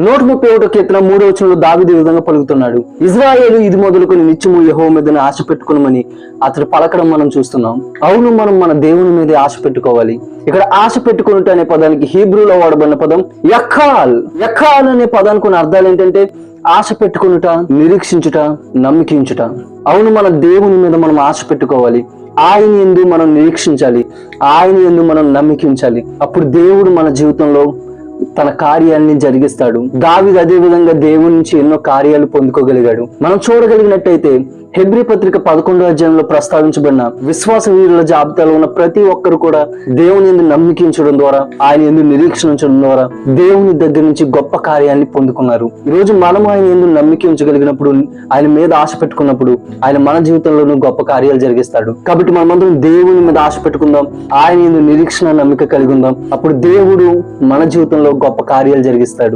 131 కీర్తన 3వ వచనంలో దావీదు ఈ విధంగా పలుకుతున్నాడు, ఇజ్రాయేలు ఇది మొదలుకొని నిత్యము యెహోవా మీదనే ఆశ పెట్టుకునమని అతడు పలకడం మనం చూస్తున్నాం. అవును, మనం మన దేవుని మీదే ఆశ పెట్టుకోవాలి. ఇక్కడ ఆశ పెట్టుకున్నట్టు అనే పదానికి హీబ్రూలో వాడబడిన పదం యఖాల్. యఖాల్ అనే పదానికి కొన్ని అర్థాలు ఏంటంటే ఆశ పెట్టుకునుట, నిరీక్షించుట, నమ్మికించుట. అవును, మన దేవుని మీద మనం ఆశ పెట్టుకోవాలి. ఆయన యందు మనం నిరీక్షించాలి, ఆయన యందు మనం నమ్మికించాలి. అప్పుడు దేవుడు మన జీవితంలో తన కార్యాన్ని జరిగిస్తాడు. దావీదు అదే విధంగా దేవుని నుంచి ఎన్నో కార్యాలు పొందుకోగలిగాడు. మనం చూడగలిగినట్టయితే హెబ్రీ పత్రిక 11వ అధ్యాయంలో ప్రస్తావించబడిన విశ్వాస వీరుల జాబితాలో ఉన్న ప్రతి ఒక్కరు కూడా దేవుని యందు నమ్మికించడం ద్వారా, ఆయన యందు నిరీక్షణ ఉంచడం ద్వారా దేవుని దగ్గర నుంచి గొప్ప కార్యాన్ని పొందుకున్నారు. ఈ రోజు మనం ఆయన యందు నమ్మికించగలిగినప్పుడు, ఆయన మీద ఆశ పెట్టుకున్నప్పుడు ఆయన మన జీవితంలోనూ గొప్ప కార్యాలు జరిగిస్తాడు. కాబట్టి మనమందరం దేవుని మీద ఆశ పెట్టుకుందాం, ఆయన యందు నిరీక్షణ, నమ్మిక కలిగి ఉందాం. అప్పుడు దేవుడు మన జీవితంలో గొప్ప కార్యాలు జరిగిస్తాడు.